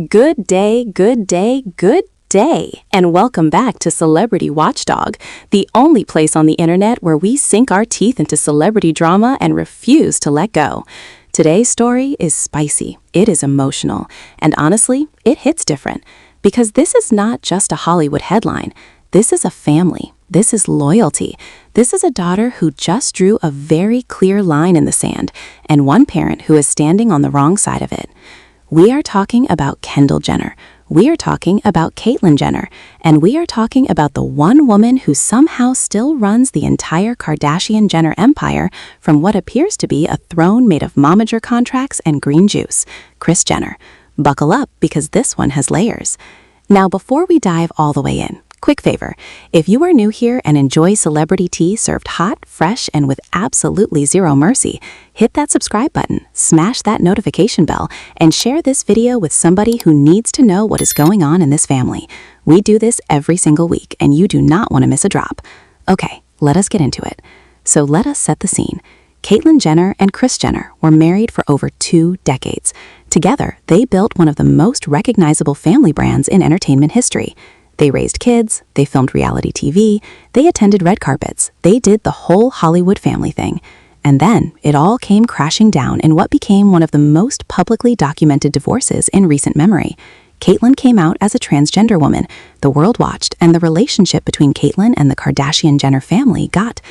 Good day, good day, good day, and welcome back to Celebrity Watchdog, the only place on the internet where we sink our teeth into celebrity drama and refuse to let go. Today's story is spicy, it is emotional, and honestly, it hits different, because this is not just a Hollywood headline. This is a family. This is loyalty. This is a daughter who just drew a very clear line in the sand, and one parent who is standing on the wrong side of it. We are talking about Kendall Jenner. We are talking about Caitlyn Jenner. And we are talking about the one woman who somehow still runs the entire Kardashian-Jenner empire from what appears to be a throne made of momager contracts and green juice, Kris Jenner. Buckle up, because this one has layers. Now, before we dive all the way in, quick favor, if you are new here and enjoy celebrity tea served hot, fresh, and with absolutely zero mercy, hit that subscribe button, smash that notification bell, and share this video with somebody who needs to know what is going on in this family. We do this every single week, and you do not want to miss a drop. Okay, let us get into it. So let us set the scene. Caitlyn Jenner and Kris Jenner were married for over 2 decades. Together, they built one of the most recognizable family brands in entertainment history. They raised kids, they filmed reality TV, they attended red carpets, they did the whole Hollywood family thing. And then it all came crashing down in what became one of the most publicly documented divorces in recent memory. Caitlyn came out as a transgender woman. The world watched, and the relationship between Caitlyn and the Kardashian-Jenner family got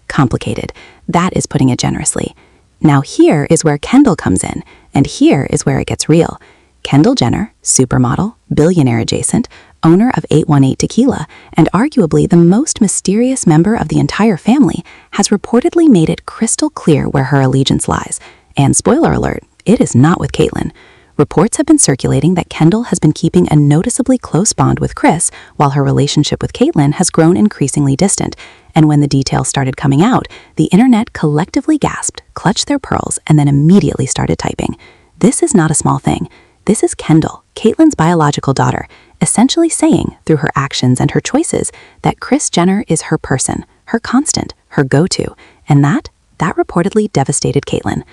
complicated. That is putting it generously. Now here is where Kendall comes in, and here is where it gets real. Kendall Jenner, supermodel, billionaire adjacent, owner of 818 Tequila, and arguably the most mysterious member of the entire family, has reportedly made it crystal clear where her allegiance lies. And spoiler alert, it is not with Caitlyn. Reports have been circulating that Kendall has been keeping a noticeably close bond with Kris, while her relationship with Caitlyn has grown increasingly distant. And when the details started coming out, the internet collectively gasped, clutched their pearls, and then immediately started typing. This is not a small thing. This is Kendall, Caitlyn's biological daughter, essentially saying, through her actions and her choices, that Kris Jenner is her person, her constant, her go-to, and that reportedly devastated Caitlyn.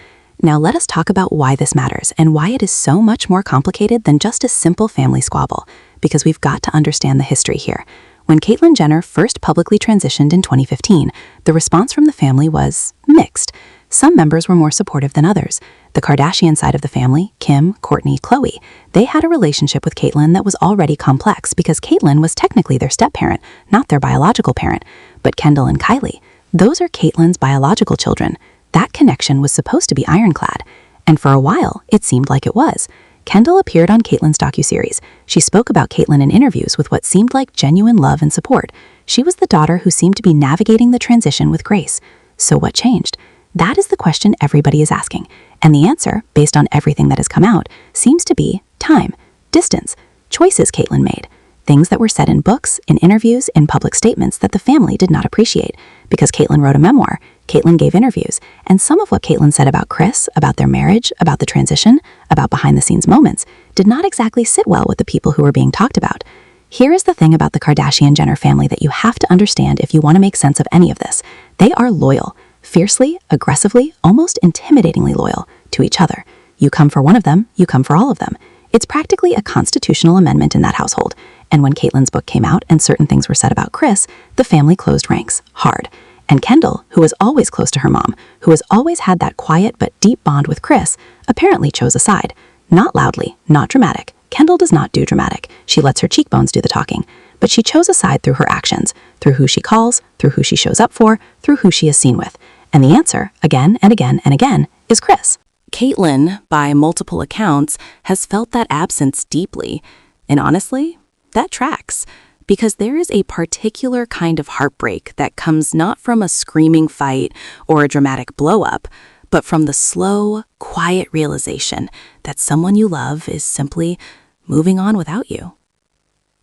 Now let us talk about why this matters and why it is so much more complicated than just a simple family squabble, because we've got to understand the history here. When Caitlyn Jenner first publicly transitioned in 2015, the response from the family was mixed. Some members were more supportive than others. The Kardashian side of the family, Kim, Kourtney, Khloe, they had a relationship with Caitlyn that was already complex because Caitlyn was technically their step-parent, not their biological parent. But Kendall and Kylie, those are Caitlyn's biological children. That connection was supposed to be ironclad. And for a while, it seemed like it was. Kendall appeared on Caitlyn's docuseries. She spoke about Caitlyn in interviews with what seemed like genuine love and support. She was the daughter who seemed to be navigating the transition with grace. So what changed? That is the question everybody is asking. And the answer, based on everything that has come out, seems to be time, distance, choices Caitlyn made, things that were said in books, in interviews, in public statements that the family did not appreciate. Because Caitlyn wrote a memoir, Caitlyn gave interviews, and some of what Caitlyn said about Kris, about their marriage, about the transition, about behind-the-scenes moments, did not exactly sit well with the people who were being talked about. Here is the thing about the Kardashian-Jenner family that you have to understand if you want to make sense of any of this. They are loyal. Fiercely, aggressively, almost intimidatingly loyal to each other. You come for one of them, you come for all of them. It's practically a constitutional amendment in that household. And when Caitlyn's book came out and certain things were said about Kris, the family closed ranks, hard. And Kendall, who was always close to her mom, who has always had that quiet but deep bond with Kris, apparently chose a side. Not loudly, not dramatic. Kendall does not do dramatic. She lets her cheekbones do the talking. But she chose a side through her actions, through who she calls, through who she shows up for, through who she is seen with. And the answer, again and again and again, is Kris. Caitlyn, by multiple accounts, has felt that absence deeply. And honestly, that tracks. Because there is a particular kind of heartbreak that comes not from a screaming fight or a dramatic blow-up, but from the slow, quiet realization that someone you love is simply moving on without you.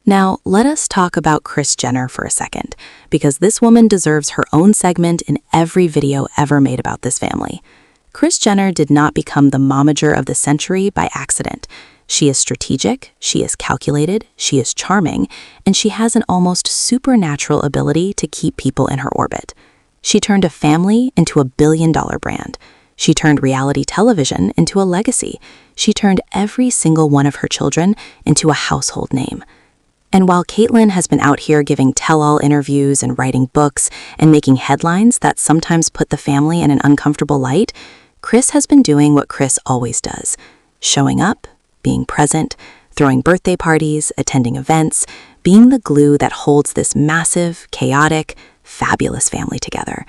Now, let us talk about Kris Jenner for a second, because this woman deserves her own segment in every video ever made about this family. Kris Jenner did not become the momager of the century by accident. She is strategic, she is calculated, she is charming, and she has an almost supernatural ability to keep people in her orbit. She turned a family into a billion-dollar brand. She turned reality television into a legacy. She turned every single one of her children into a household name. And while Caitlyn has been out here giving tell-all interviews and writing books and making headlines that sometimes put the family in an uncomfortable light, Kris has been doing what Kris always does: showing up, being present, throwing birthday parties, attending events, being the glue that holds this massive, chaotic, fabulous family together.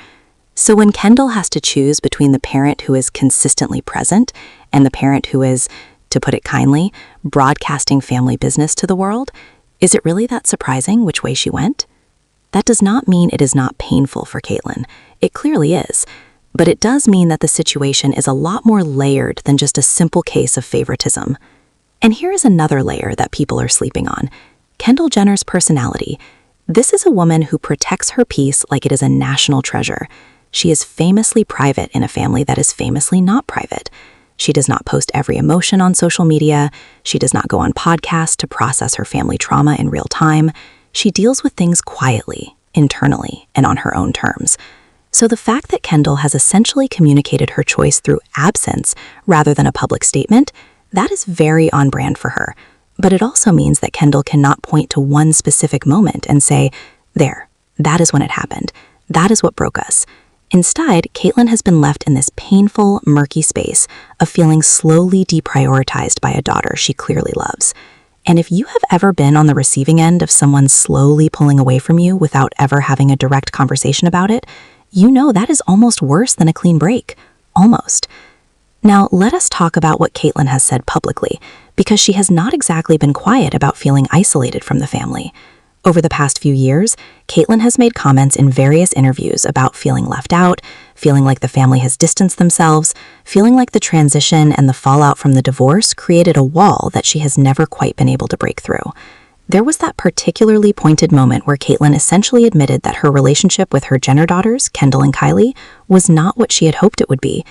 So when Kendall has to choose between the parent who is consistently present and the parent who is, to put it kindly, broadcasting family business to the world, is it really that surprising which way she went? That does not mean it is not painful for Caitlyn. It clearly is. But it does mean that the situation is a lot more layered than just a simple case of favoritism. And here is another layer that people are sleeping on: Kendall Jenner's personality. This is a woman who protects her peace like it is a national treasure. She is famously private in a family that is famously not private. She does not post every emotion on social media. She does not go on podcasts to process her family trauma in real time. She deals with things quietly, internally, and on her own terms. So the fact that Kendall has essentially communicated her choice through absence rather than a public statement, that is very on brand for her. But it also means that Kendall cannot point to one specific moment and say, "There, that is when it happened. That is what broke us." Instead, Caitlyn has been left in this painful, murky space of feeling slowly deprioritized by a daughter she clearly loves. And if you have ever been on the receiving end of someone slowly pulling away from you without ever having a direct conversation about it, you know that is almost worse than a clean break. Almost. Now, let us talk about what Caitlyn has said publicly, because she has not exactly been quiet about feeling isolated from the family. Over the past few years, Caitlyn has made comments in various interviews about feeling left out, feeling like the family has distanced themselves, feeling like the transition and the fallout from the divorce created a wall that she has never quite been able to break through. There was that particularly pointed moment where Caitlyn essentially admitted that her relationship with her Jenner daughters, Kendall and Kylie, was not what she had hoped it would be.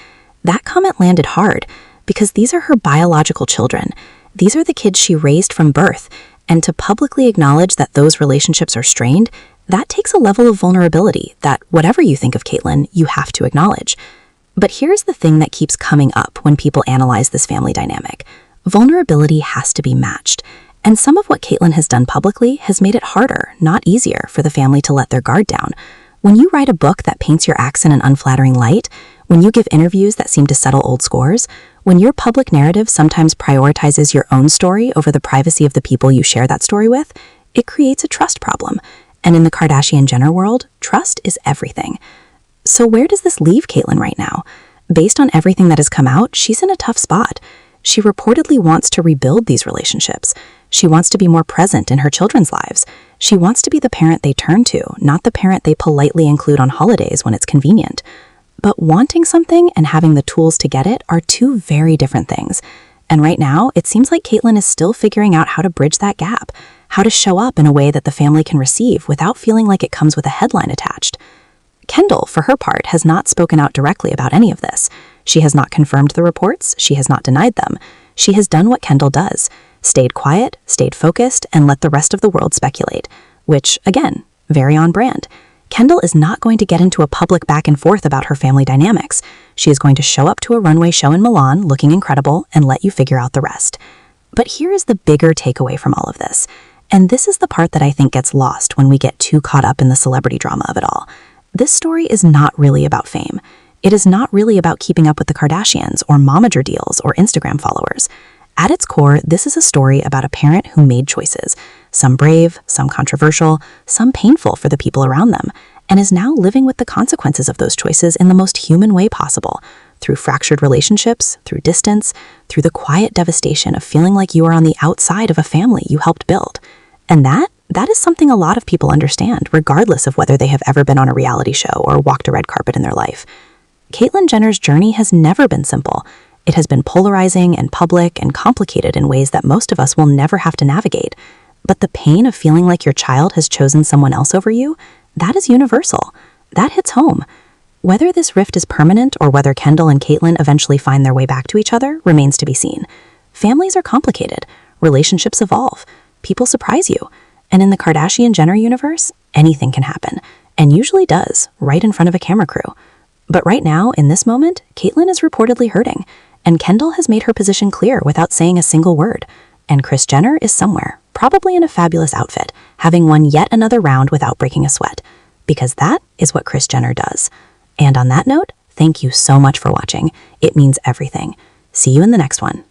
That comment landed hard, because these are her biological children. These are the kids she raised from birth, and to publicly acknowledge that those relationships are strained, that takes a level of vulnerability that, whatever you think of Caitlyn, you have to acknowledge. But here's the thing that keeps coming up when people analyze this family dynamic: vulnerability has to be matched. And some of what Caitlyn has done publicly has made it harder, not easier, for the family to let their guard down. When you write a book that paints your ex in an unflattering light, when you give interviews that seem to settle old scores, when your public narrative sometimes prioritizes your own story over the privacy of the people you share that story with, it creates a trust problem. And in the Kardashian-Jenner world, trust is everything. So where does this leave Caitlyn right now? Based on everything that has come out, she's in a tough spot. She reportedly wants to rebuild these relationships. She wants to be more present in her children's lives. She wants to be the parent they turn to, not the parent they politely include on holidays when it's convenient. But wanting something and having the tools to get it are two very different things. And right now, it seems like Caitlyn is still figuring out how to bridge that gap, how to show up in a way that the family can receive without feeling like it comes with a headline attached. Kendall, for her part, has not spoken out directly about any of this. She has not confirmed the reports. She has not denied them. She has done what Kendall does: stayed quiet, stayed focused, and let the rest of the world speculate, which, again, very on brand. Kendall is not going to get into a public back and forth about her family dynamics. She is going to show up to a runway show in Milan looking incredible and let you figure out the rest. But here is the bigger takeaway from all of this. And this is the part that I think gets lost when we get too caught up in the celebrity drama of it all. This story is not really about fame. It is not really about keeping up with the Kardashians or momager deals or Instagram followers. At its core, this is a story about a parent who made choices, some brave, some controversial, some painful for the people around them, and is now living with the consequences of those choices in the most human way possible, through fractured relationships, through distance, through the quiet devastation of feeling like you are on the outside of a family you helped build. And that is something a lot of people understand, regardless of whether they have ever been on a reality show or walked a red carpet in their life. Caitlyn Jenner's journey has never been simple. It has been polarizing and public and complicated in ways that most of us will never have to navigate. But the pain of feeling like your child has chosen someone else over you, that is universal. That hits home. Whether this rift is permanent or whether Kendall and Caitlyn eventually find their way back to each other remains to be seen. Families are complicated. Relationships evolve. People surprise you. And in the Kardashian-Jenner universe, anything can happen, and usually does, right in front of a camera crew. But right now, in this moment, Caitlyn is reportedly hurting, and Kendall has made her position clear without saying a single word. And Kris Jenner is somewhere, probably in a fabulous outfit, having won yet another round without breaking a sweat. Because that is what Kris Jenner does. And on that note, thank you so much for watching. It means everything. See you in the next one.